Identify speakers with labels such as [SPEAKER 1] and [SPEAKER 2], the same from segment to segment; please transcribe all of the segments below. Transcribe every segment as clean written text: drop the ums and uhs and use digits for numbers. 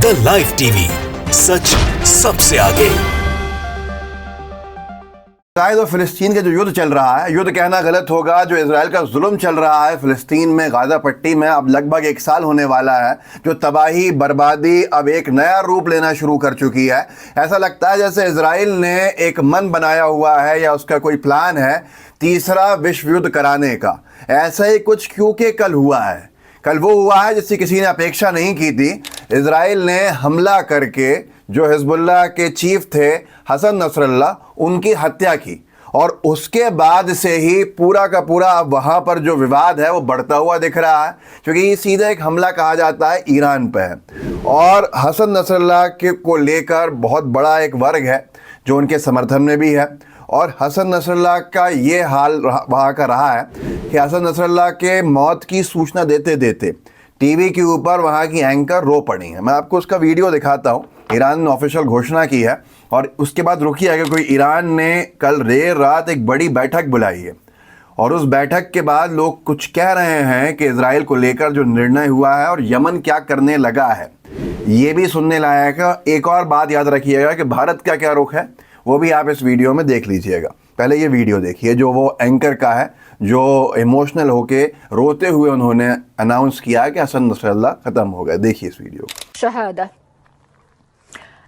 [SPEAKER 1] The live TV, सच सबसे आगे।
[SPEAKER 2] Israel और फिलिस्तीन का जो युद्ध चल रहा है, युद्ध कहना गलत होगा, जो इसराइल का जुल्म चल रहा है फिलिस्तीन में, गाजा पट्टी में, अब लगभग 1 साल होने वाला है। जो तबाही बर्बादी अब एक नया रूप लेना शुरू कर चुकी है। ऐसा लगता है जैसे इसराइल ने एक मन बनाया हुआ है या उसका कोई प्लान है तीसरा विश्व युद्ध कराने का। ऐसा ही कुछ क्योंकि कल हुआ है। कल वो हुआ है जिसकी किसी ने अपेक्षा नहीं की थी। इसराइल ने हमला करके जो हिजबुल्लाह के चीफ थे हसन नसरल्लाह, उनकी हत्या की और उसके बाद से ही पूरा का पूरा अब वहाँ पर जो विवाद है वो बढ़ता हुआ दिख रहा है, क्योंकि ये सीधा एक हमला कहा जाता है ईरान पे है। और हसन नसरल्लाह के को लेकर बहुत बड़ा एक वर्ग है जो उनके समर्थन में भी है। और हसन नसरल्लाह का ये हाल वहाँ का रहा है कि हसन नसरल्लाह के मौत की सूचना देते देते टीवी के ऊपर वहाँ की एंकर रो पड़ी हैं। मैं आपको उसका वीडियो दिखाता हूँ। ईरान ने ऑफिशियल घोषणा की है और उसके बाद रुकी है कि कोई ईरान ने कल देर रात एक बड़ी बैठक बुलाई है और उस बैठक के बाद लोग कुछ कह रहे हैं कि इजराइल को लेकर जो निर्णय हुआ है और यमन क्या करने लगा है, ये भी सुनने लायक है। एक और बात याद रखिएगा कि भारत का क्या रुख है वो भी आप इस वीडियो में देख लीजिएगा। पहले ये वीडियो देखिए जो वो एंकर का है, जो इमोशनल होके रोते हुए उन्होंने अनाउंस किया कि हसन नसरल्लाह खत्म हो गए। देखिए इस वीडियो।
[SPEAKER 3] शहादा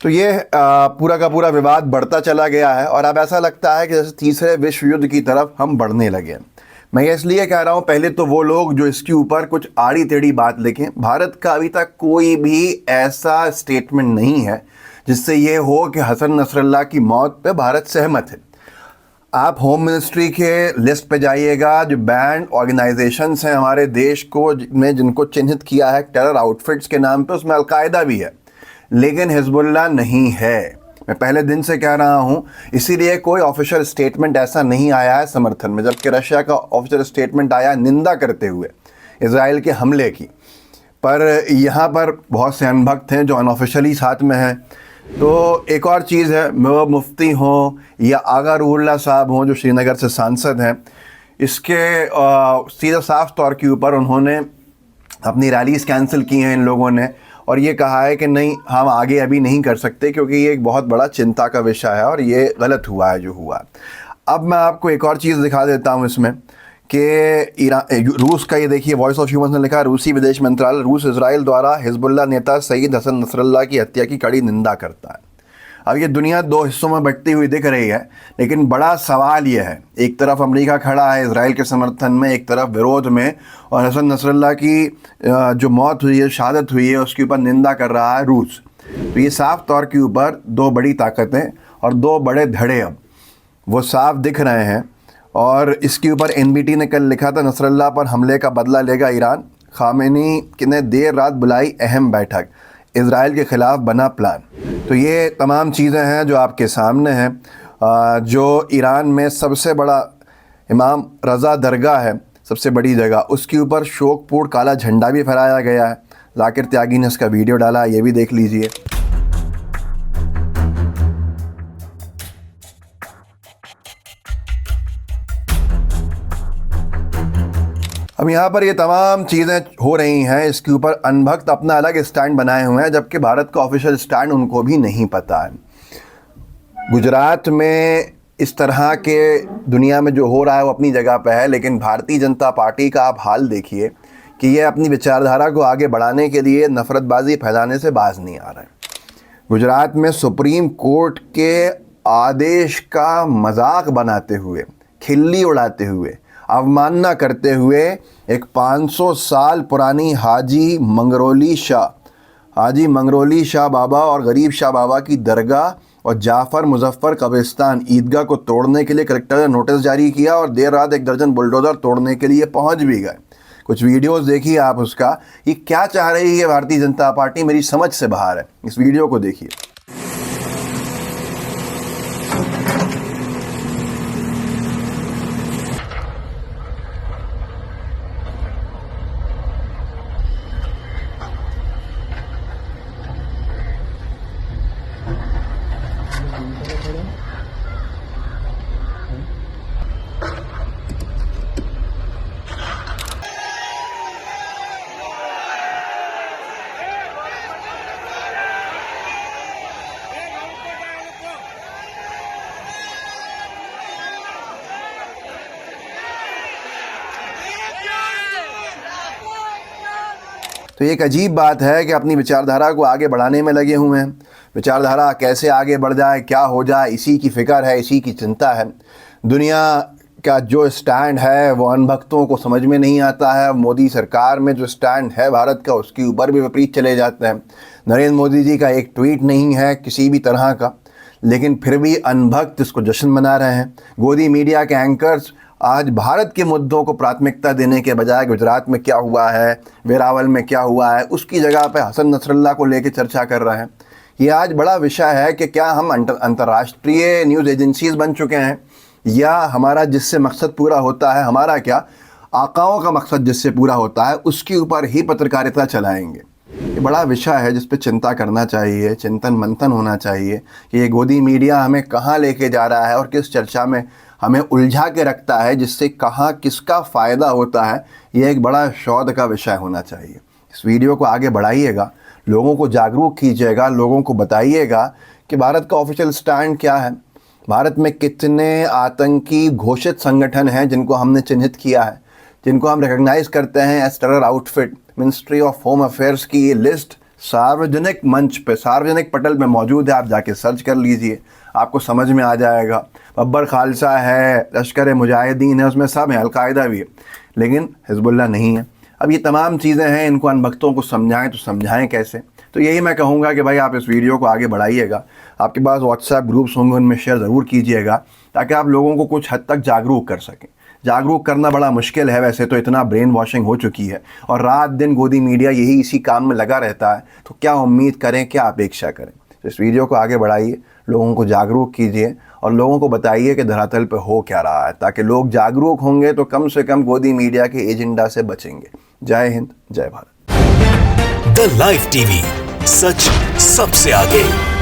[SPEAKER 2] तो ये पूरा का पूरा विवाद बढ़ता चला गया है और अब ऐसा लगता है कि जैसे तीसरे विश्व युद्ध की तरफ हम बढ़ने लगे। मैं ये इसलिए कह रहा हूँ, पहले तो वो लोग जो इसके ऊपर कुछ आड़ी टेढ़ी बात लिखें, भारत का अभी तक कोई भी ऐसा स्टेटमेंट नहीं है जिससे ये हो कि हसन नसरल्लाह की मौत पे भारत सहमत है। आप होम मिनिस्ट्री के लिस्ट पे जाइएगा, जो बैंड ऑर्गेनाइजेशंस हैं हमारे देश को में जिनको चिन्हित किया है टेरर आउटफिट्स के नाम पे, उसमें अलकायदा भी है लेकिन हिजबुल्लाह नहीं है। मैं पहले दिन से कह रहा हूं, इसीलिए कोई ऑफिशियल स्टेटमेंट ऐसा नहीं आया है समर्थन में, जबकि रशिया का ऑफिशियल स्टेटमेंट आया निंदा करते हुए इजराइल के हमले की। पर यहाँ पर बहुत से अनभक्त हैं जो अनऑफिशियली साथ में हैं। तो एक और चीज़ है, वो मुफ्ती हों या आगा रूहुल्लाह साहब हों जो श्रीनगर से सांसद हैं, इसके सीधा साफ तौर के ऊपर उन्होंने अपनी रैलीज़ कैंसिल की हैं इन लोगों ने और ये कहा है कि नहीं, हम आगे अभी नहीं कर सकते क्योंकि ये एक बहुत बड़ा चिंता का विषय है और ये गलत हुआ है जो हुआ। अब मैं आपको एक और चीज़ दिखा देता हूँ इसमें कि रूस का, ये देखिए वॉइस ऑफ ह्यूमन्स ने लिखा, रूसी विदेश मंत्रालय, रूस इजराइल द्वारा हिजबुल्लाह नेता सईद हसन नसरल्लाह की हत्या की कड़ी निंदा करता है। अब ये दुनिया दो हिस्सों में बंटती हुई दिख रही है, लेकिन बड़ा सवाल ये है, एक तरफ अमेरिका खड़ा है इजराइल के समर्थन में, एक तरफ विरोध में, और हसन नसरल्लाह की जो मौत हुई है, शहादत हुई है, उसके ऊपर निंदा कर रहा है रूस। तो ये साफ तौर के ऊपर दो बड़ी ताकतें और दो बड़े धड़े अब वो साफ दिख रहे हैं। और इसके ऊपर NBT ने कल लिखा था, नसरल्लाह पर हमले का बदला लेगा ईरान, खामेनी ने देर रात बुलाई अहम बैठक, इजराइल के ख़िलाफ़ बना प्लान। तो ये तमाम चीज़ें हैं जो आपके सामने हैं। जो ईरान में सबसे बड़ा इमाम रज़ा दरगाह है, सबसे बड़ी जगह, उसके ऊपर शोकपूर्ण काला झंडा भी फहराया गया है। जाकिर त्यागी ने इसका वीडियो डाला, ये भी देख लीजिए। अब यहाँ पर ये तमाम चीज़ें हो रही हैं, इसके ऊपर अनभक्त अपना अलग स्टैंड बनाए हुए हैं, जबकि भारत का ऑफिशियल स्टैंड उनको भी नहीं पता है। गुजरात में इस तरह के दुनिया में जो हो रहा है वो अपनी जगह पे है, लेकिन भारतीय जनता पार्टी का आप हाल देखिए कि ये अपनी विचारधारा को आगे बढ़ाने के लिए नफरतबाजी फैलाने से बाज नहीं आ रहा है। गुजरात में सुप्रीम कोर्ट के आदेश का मजाक बनाते हुए, खिल्ली उड़ाते हुए, अवमानना करते हुए एक 500 साल पुरानी हाजी मंगरोली शाह बाबा और गरीब शाह बाबा की दरगाह और जाफ़र मुजफ्फर कब्रिस्तान ईदगाह को तोड़ने के लिए कलेक्टर ने नोटिस जारी किया और देर रात 1 दर्जन बुलडोज़र तोड़ने के लिए पहुंच भी गए। कुछ वीडियोस देखिए आप उसका, ये क्या चाह रही है भारतीय जनता पार्टी, मेरी समझ से बाहर है। इस वीडियो को देखिए। तो ये एक अजीब बात है कि अपनी विचारधारा को आगे बढ़ाने में लगे हुए हैं। विचारधारा कैसे आगे बढ़ जाए, क्या हो जाए, इसी की फिक्र है, इसी की चिंता है। दुनिया का जो स्टैंड है वो अनभक्तों को समझ में नहीं आता है। मोदी सरकार में जो स्टैंड है भारत का, उसके ऊपर भी विपरीत चले जाते हैं। नरेंद्र मोदी जी का एक ट्वीट नहीं है किसी भी तरह का, लेकिन फिर भी अनभक्त इसको जश्न मना रहे हैं। गोदी मीडिया के एंकर्स आज भारत के मुद्दों को प्राथमिकता देने के बजाय गुजरात में क्या हुआ है, वेरावल में क्या हुआ है, उसकी जगह पे हसन नसरल्ला को लेकर चर्चा कर रहे हैं। ये आज बड़ा विषय है कि क्या हम अंतर्राष्ट्रीय न्यूज़ एजेंसीज बन चुके हैं, या हमारा जिससे मकसद पूरा होता है, हमारा क्या आकाओं का मकसद जिससे पूरा होता है उसके ऊपर ही पत्रकारिता चलाएंगे। ये बड़ा विषय है जिस पे चिंता करना चाहिए, चिंतन मंथन होना चाहिए कि ये गोदी मीडिया हमें कहाँ लेके जा रहा है और किस चर्चा में हमें उलझा के रखता है, जिससे कहाँ किसका फ़ायदा होता है। ये एक बड़ा शोध का विषय होना चाहिए। इस वीडियो को आगे बढ़ाइएगा, लोगों को जागरूक कीजिएगा, लोगों को बताइएगा कि भारत का ऑफिशियल स्टैंड क्या है। भारत में कितने आतंकी घोषित संगठन हैं जिनको हमने चिन्हित किया है, जिनको हम रिकग्नाइज़ करते हैं as terror outfit. Ministry of home affairs की ये लिस्ट सार्वजनिक मंच पे, सार्वजनिक पटल में मौजूद है। आप जाके सर्च कर लीजिए, आपको समझ में आ जाएगा। बब्बर खालसा है, लश्कर मुजाहिदीन है, उसमें सब है, अलकायदा भी है, लेकिन हिजबुल्लाह नहीं है। अब ये तमाम चीज़ें हैं, इनको अनभक्तों को समझाएं तो समझाएं कैसे। तो यही मैं कहूँगा कि भाई आप इस वीडियो को आगे बढ़ाइएगा। आपके पास व्हाट्सएप ग्रुप्स होंगे, उनमें शेयर ज़रूर कीजिएगा ताकि आप लोगों को कुछ हद तक जागरूक कर सकें। जागरूक करना बड़ा मुश्किल है, वैसे तो इतना ब्रेन वॉशिंग हो चुकी है और रात दिन गोदी मीडिया यही इसी काम में लगा रहता है। तो क्या उम्मीद करें, क्या अपेक्षा करें। तो इस वीडियो को आगे बढ़ाइए, लोगों को जागरूक कीजिए और लोगों को बताइए कि धरातल पे हो क्या रहा है, ताकि लोग जागरूक होंगे तो कम से कम गोदी मीडिया के एजेंडा से बचेंगे। जय हिंद, जय भारत।
[SPEAKER 1] द लाइव टीवी, सच सबसे आगे।